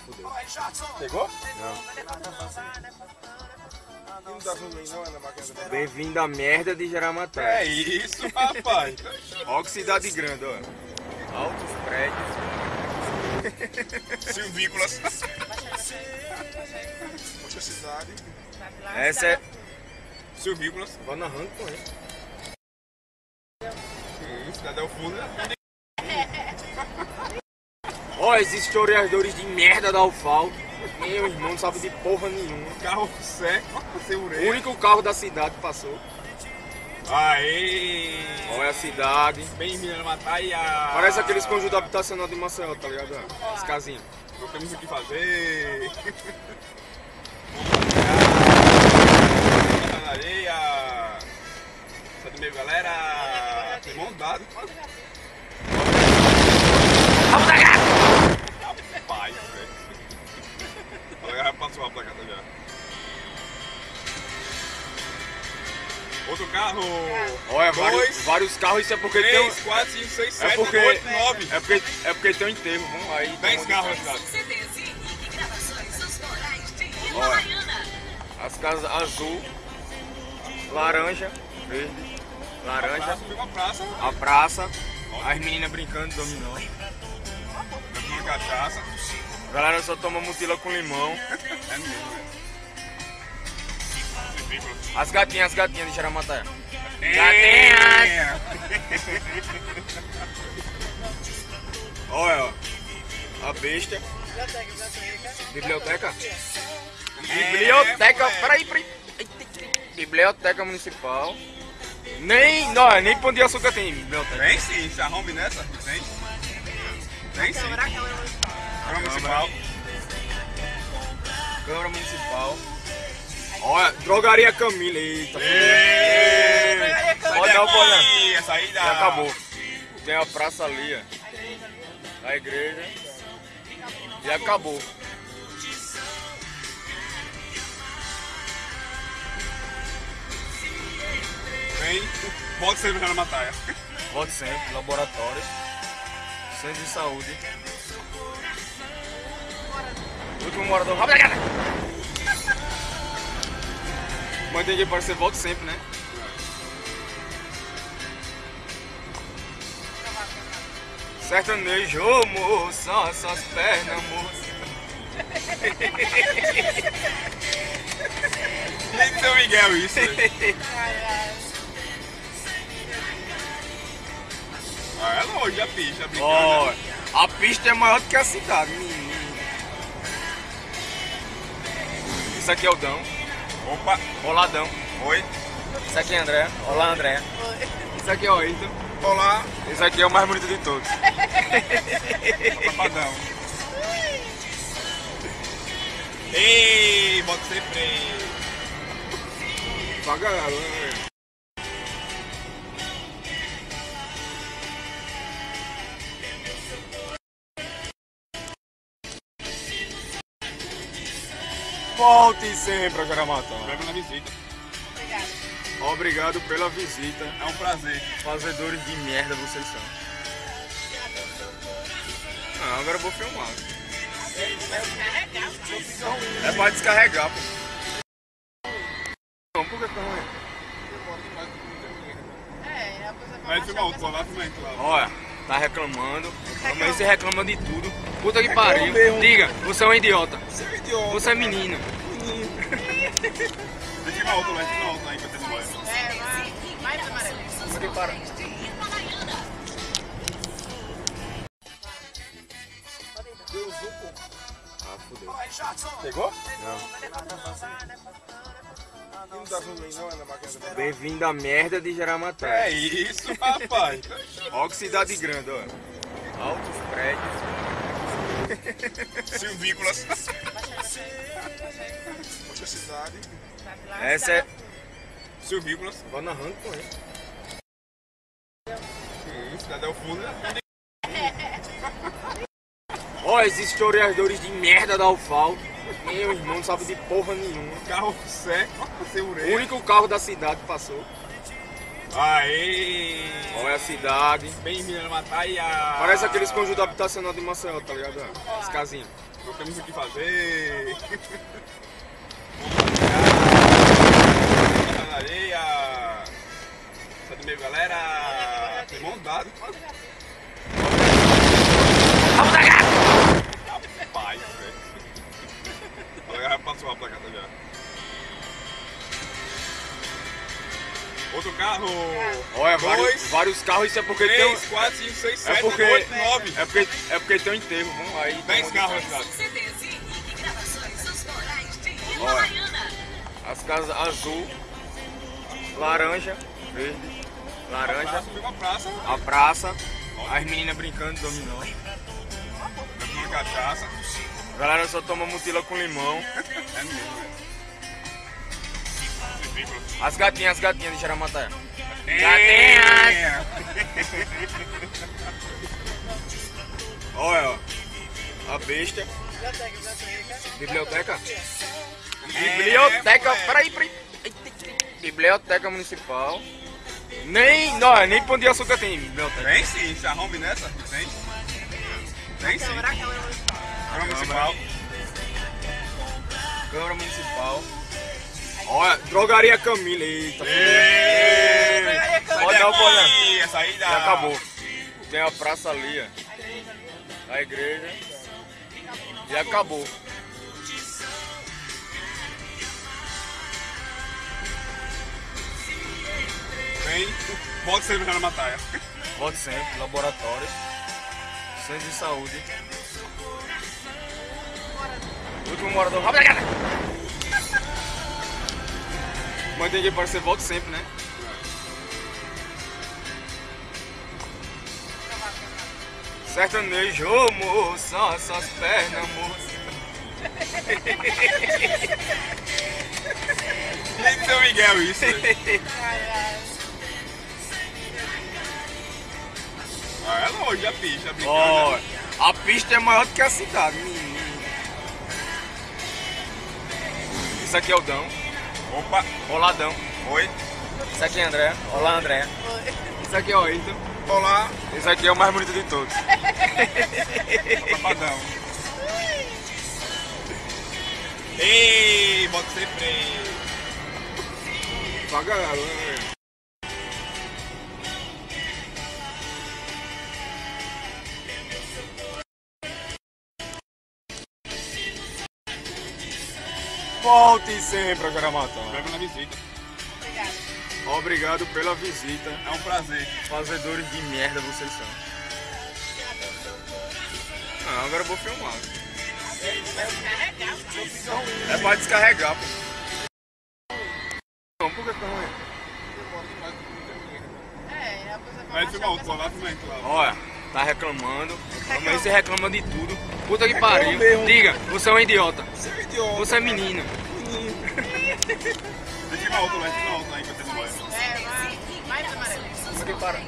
fudeu. Pegou? Não. Não tá ruim não, é na máquina da Bem-vindo à merda de Jaramataia. É isso, rapaz. Ó que cidade grande, ó. Altos prédios. Silvícolas. Outra cidade. Essa é... Silvícolas. Vou narrando com ele. Cidade ao fundo. Ó, esses historiadores de merda da UFAL. Meu irmão não sabe de porra nenhuma. Carro seco, sem O orelha. único carro da cidade passou. Aê! Olha a cidade. Bem-vindo a Mataia. Parece aqueles conjuntos habitacionais de Maceió, tá ligado? As casinhas. Não temos o que fazer. Vamos na areia. Tá do meio, galera. Tem mão dado. Rapaz, velho. A galera passou a placada já. Outro carro. Olha, Dois, vários carros, isso é porque tem 3, 4, 5, 6, 7, É porque... 8, 9. É porque tem um enterro, vamos aí. 10 carros na cidade. CDs e gravações dos corais de Olha. Itabaiana. As casas azul, laranja, verde, laranja, Subiu uma praça, a praça, as meninas brincando de dominó. bebendo cachaça. A galera só toma mutila com limão. É mesmo, velho. As gatinhas de Jaramataia. Gatinhas! Olha, ó. A besta. Biblioteca? Biblioteca, peraí. Biblioteca municipal. Nem Pão de Açúcar tem biblioteca. Tem sim, se arrombe nessa? Tem? Tem sim. Câmara Municipal. Câmara Municipal. Olha, Drogaria Camila. Eita. Pode dar uma olhada. Essa aí Já acabou. Tem a praça ali, ó. A igreja. E acabou. Vem, volta sempre na Mataia. Volte sempre, laboratório. Centro de saúde. Último morador. Mas tem que parecer volte sempre, né? Sertanejo, ô moça, suas pernas, moça. Tem que ser o Miguel isso, velho. Ah, é longe a pista, brincando. Ó, a pista é maior do que a cidade, menino. Isso aqui é o Dão. Opa, Olá, Dão. oi. Isso aqui é André. Olá, André. Isso aqui é o Ayrton. Olá, Esse aqui é o mais bonito de todos. papadão. Ei, volta sempre. Pagarado, né? Volte sempre a Jaramataia. Obrigado pela visita. Obrigado pela visita. É um prazer. Fazedores de merda vocês são. Ah, agora eu vou filmar. É pra descarregar, pô. Não, por que não é? Vai filmar outro, vou lá filmar lá. Olha, tá reclamando. Mas você reclama de tudo. Puta que pariu. Diga, você é um idiota. Você é um idiota. Você é menino. Deixa eu filmar outro lá, deixa eu filmar outro lá enquanto ele vai. Mais amarelo. Puta que pariu. Ah, fudeu. Pegou? Não. Não tá ruim não, é na máquina da Bem-vindo à merda de É Jaramataia. isso, rapaz. Ó que cidade grande, ó. Altos prédios. Silvícolas. Outra cidade. Essa é... Silvícolas. Vou narrando com ele. Cidade ao fundo. Ó, esses historiadores de merda da UFAL. Meu irmão não sabe de porra nenhuma. Carro seco, sem O orelha. único carro da cidade passou. Aê! Olha a cidade. Bem-vindo a Mataia. Parece aqueles conjuntos habitacionais de Maceió, tá ligado? As casinhas. Não temos o que fazer. Vamos na areia. Sai do meio, galera. Tem mão dado. Rapaz, velho. Olha, já passou a placata já. Outro carro. Olha, Dois, vários carros, isso é porque tem 3, 4, 5, 6, 7, porque- 8, 9. É porque tem um enterro, vamos aí. 10 carros, cara. CDs e gravações, os corais de Olha. Itabaiana. As casas azul, laranja, verde, laranja, Subiu uma praça, a praça, as meninas brincando de dominó. bebendo cachaça. A galera só toma mutila com limão. É mesmo, velho. As gatinhas de Jaramataia. Gatinhas! Olha, ó. A besta. Biblioteca? Biblioteca. Peraí. Biblioteca municipal. Nem Pão de Açúcar tem biblioteca. Tem sim, se arrombe nessa? Tem? Tem sim. Câmara Municipal. Câmara Municipal. Olha, drogaria Camila. Eita, Ei, pode dar uma olhada. Essa aí dá. Já acabou. Tem a praça ali, ó. A igreja. E acabou. Vem, volta sempre na Mataia. Volte sempre, laboratórios, centro de saúde. Último morador. Mas tem que parecer volte sempre, né? Sertanejo, ô moça, essas pernas, moça. Nem de São Miguel isso, velho. Ah, é longe a pista, brincando. Ó, a pista é maior do que a cidade, menino. Isso aqui é o Dão, Opa, Oladão. oi. Isso aqui é André. Olá, André. Isso aqui é o Ito. Olá, Esse aqui é o mais bonito de todos. papadão. Ei, bota sempre. Pra galera, né? Volte sempre a Jaramatão. Pega na visita. Obrigado pela visita. É um prazer. Fazedores de merda vocês são. Não, agora eu vou filmar. É pra descarregar, pô. Não, por que tá ruim? Vai filmar outro, lá também, claro. Olha, tá reclamando. Mas você reclama de tudo. Puta que pariu. Diga, você é um idiota. Você é menino. Vai filmar outro lá, vai filmar outro lá enquanto ele morre. Mais amarelo. Puta que pariu.